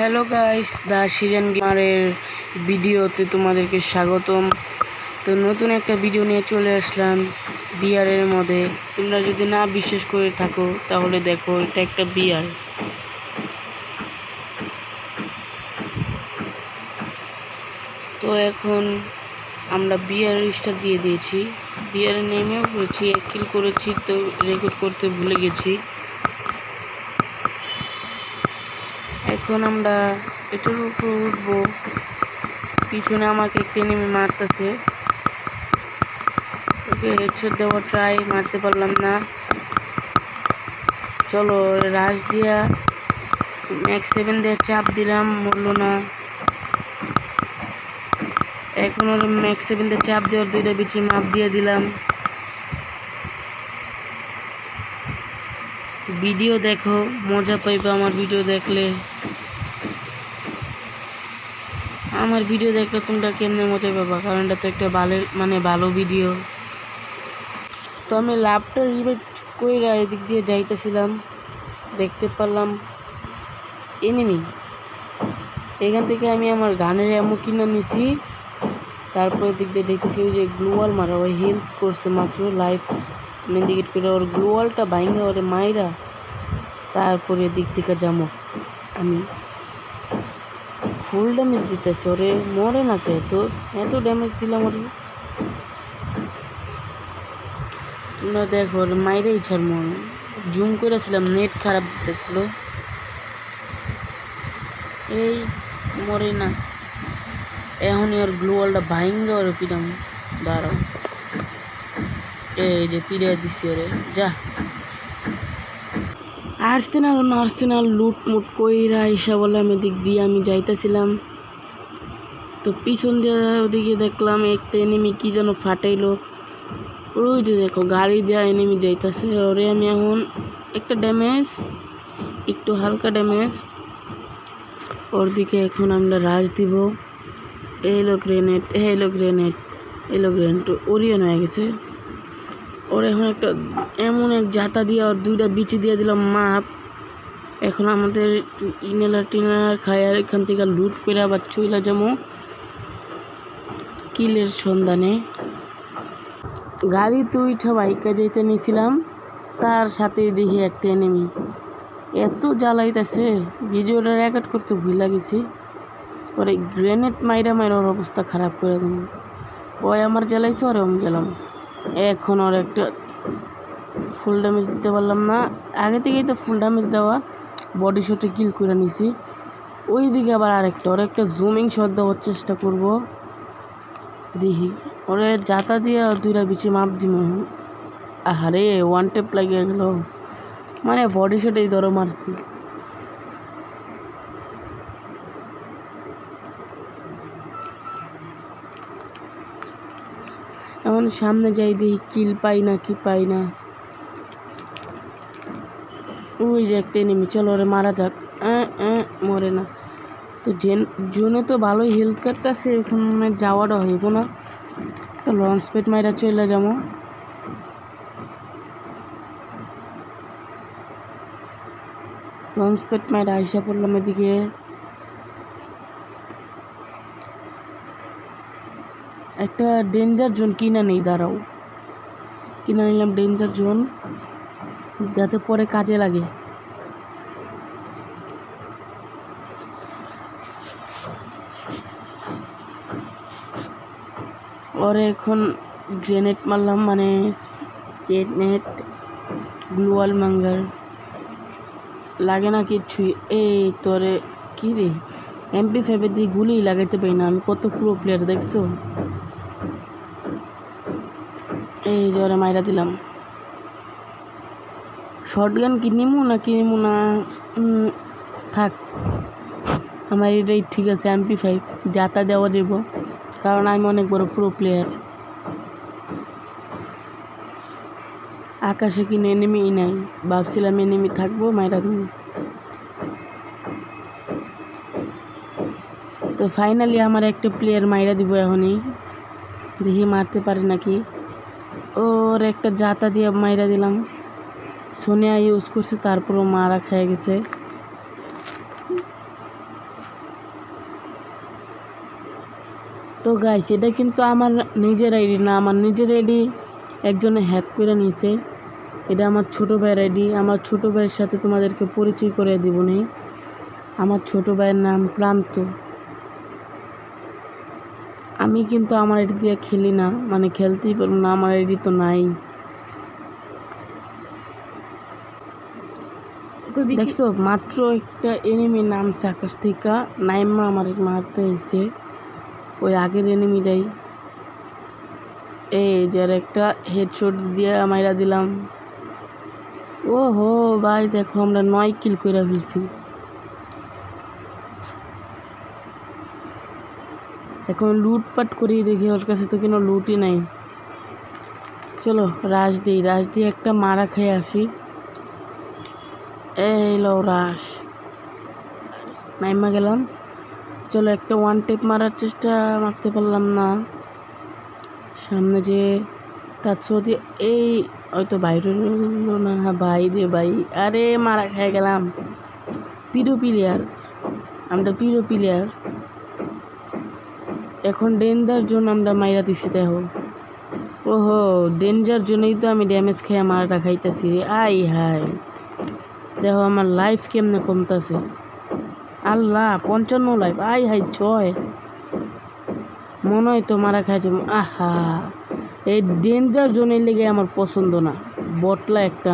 Hello guys, the season গেমারের ভিডিওতে তোমাদেরকে স্বাগতম। তো নতুন একটা ভিডিও নিয়ে চলে আসলাম বিয়ারের মধ্যে। তোমরা যদি না বিশ্বাস করে থাকো তাহলে দেখো, এটা একটা বিয়ার। তো এখন আমরা বিয়ার স্টার্ট দিয়ে দিয়েছি, বিয়ারে নেমেও করেছি, এক কিল করেছি, তো রেকর্ড করতে ভুলে গেছি। এখন আমরা এটার উপর উঠবো। পিছনে আমাকে একটা এনিমি মারতেছে, ওকে হেডশট দেওয়া ট্রাই, মারতে পারলাম না। চলো রাশ দিয়া ম্যাক্স 7 দিয়ে চাপ দিলাম, মরলো না। এখন ওর ম্যাক্স 7 দিয়ে চাপ দেওয়ার দুইটা বিচি মাপ দিয়ে দিলাম। ভিডিও দেখো, মজা পাইবা আমার ভিডিও দেখলে। আমার ভিডিও দেখলে তোমরা কেমনে মজা পাবা, কারণ এটা তো একটা ভালো ভিডিও। তো আমি লাভটা রিভাইভ কইরা এদিক দিয়ে যাইতেছিলাম, দেখতে পারলাম এনিমি। এখান থেকে আমি আমার গানের এমন কিনে নিছি, তারপরে দিক দিয়ে দেখতেছি ওই যে গ্লোয়াল মারা, ওই হেলথ করছে মাত্র, লাইফ মেডিকেট করে ওর গ্লোয়ালটা ভাঙে ওরে মাইরা, তারপরে দিক থেকে যাবো। আমি ফুল ড্যামেজ দিতেছে, ওরে মরে না কে, তো এত ড্যামেজ দিলাম ওরে। তোমরা দেখো ওর মাইরেই ছাড়, জুম করেছিলাম, নেট খারাপ দিতেছিল, এই মরে না। এখনই ওর গ্লোয়ালটা ভাঙে ওরে পিডাম, দাঁড়াও, এই যে পিড়ে দিছি ওরে, যা। আর্সেনাল লুট মুট কইরা এসা বলে আমি দিক দিয়ে আমি যাইতেছিলাম। তো পিছন দিয়ে ওদিকে দেখলাম একটা এনিমি কি যেন ফাটাইলো, ওই যে দেখো গাড়ি দেওয়া এনিমি যাইতেছে, ওরে আমি এখন একটা ড্যামেজ, একটু হালকা ড্যামেজ, ওর দিকে এখন আমরা রাশ দিব। এলো গ্রেনেড, ওরিয়ন হয়ে গেছে। ওর এখন একটা এমন এক জাতা দিয়ে ওর দুইটা বিচি দিয়ে দিলাম মাপ। এখন আমাদের টিনার খায়, এখান থেকে লুট করে আবার চইলা যাবো কিলের সন্ধানে। গাড়িতে উঠা বাইকা যেতে নিয়েছিলাম, তার সাথে দেখি একটা এনিমি এত জ্বালাইতেছে, ভিডিওটা রেকর্ড করতে ভুলে গেছি। পরে গ্রেনেড মাইরা ওর অবস্থা খারাপ করে দিল। ওই আমার জ্বালাইছে, ওরে আমি জ্বালাম। এখন ওর একটা ফুল ড্যামেজ দিতে পারলাম না, আগে থেকেই তো ফুল ড্যামেজ দেওয়া, বডি শটে কিল করে নিছি। ওই দিকে আবার ওর একটা জুমিং শট দেওয়ার চেষ্টা করব, দেখি ওরে জাতা দিয়ে দুইটা বিচি মাপ দিব। আরে ওয়ান টেপ লাগিয়ে গেল, মানে বডি শটেই ধরো মারছি। এখন সামনে যাই, দেখি কিল পাই না কি পাই না। ওই যে একটা এনিমি, চলো ওরে মারা যাক। মরে না তো, জোনে তো ভালোই হেলথ কাটতেছে, এখানে যাওয়াটা হইব না, তো লঞ্চ প্যাড মাইরা চলে যাবো। লঞ্চ প্যাড মাইরা আইসা পড়লাম এদিকে। একটা ডেঞ্জার জোন কিনা নেই, দাঁড়াও, কিনা নিলাম ডেঞ্জার জোন, যাতে পরে কাজে লাগে। ওরে এখন গ্রেনেড মারলাম, মানে গ্রেনেড গ্লোয়াল মাঙ্গার লাগে না কিচ্ছুই। এই তোরে কি রে, MP5 দিয়ে গুলি লাগাইতে পারি না, আমি কত প্রো প্লেয়ার দেখছো। এই যে ওরে মাইরা দিলাম। শর্টগান কি নিমু না থাক, আমার এটাই ঠিক আছে, MP5 যাতা দেওয়া যাব, কারণ আমি অনেক বড় প্রো প্লেয়ার। আকাশে কিনে এনিমি নাই, ভাবছিলাম এনিমি থাকবো, মাইরা দিব। তো ফাইনালি আমার একটা প্লেয়ার মাইরা দিব, এখনই দেখি মারতে পারে নাকি। ওর একটা জাতা দিয়ে মাইরা দিলাম, সোনিয়া ইউজ করছে, তারপরও মারা খেয়ে গেছে। তো গাইস এটা কিন্তু আমার নিজের আইডি না, আমার নিজের আইডি একজনে হ্যাক করে নিয়েছে। এটা আমার ছোট ভাইয়ের আইডি। আমার ছোট ভাইয়ের সাথে তোমাদেরকে পরিচয় করে দিব নি। আমার ছোট ভাইয়ের নাম প্রান্ত। আমি কিন্তু আমার আইডি দিয়ে খেলি না, মানে খেলতেই পারবো না, আমার আইডি তো নাই। দেখছো মাত্র একটা এনিমি নামছে আকাশ থেকে, নাইমা আমার মারতে হয়েছে ওই আগের এনিমিটাই। এই যে একটা হেডশট দিয়ে মাইরা দিলাম। ও হো ভাই দেখো আমরা 9 কিল করে ফেলছি। এখন লুটপাট করি, দেখি ওর কাছে তো কোনো লুটই নাই। চলো রাশ দিয়ে একটা মারা খেয়ে আসি। এই লো রাশ, নাইমা গেলাম। চলো একটা ওয়ান টেপ মারার চেষ্টা, মারতে পারলাম না। সামনে যে তাৎসদি এই হয়তো বাইরে রইল না, ভাই রে ভাই, আরে মারা খেয়ে গেলাম। পিরো প্লেয়ার, আমরা পিরো প্লেয়ার। এখন ডেঞ্জার জোন আমরা মাইরা দিছি। দেখো ওহো ডেঞ্জার জোনেই তো আমি ড্যামেজ খেয়ে মারাটা খাইতেছি। আই হাই দেখো আমার লাইফ কেমনে কমতেছে। আল্লাহ 55 লাইফ, আই হাই 6। মনে হয় তো মারা খাইছে। আহা এই ডেঞ্জার জোনের লেগে আমার পছন্দ না, বটলা একটা।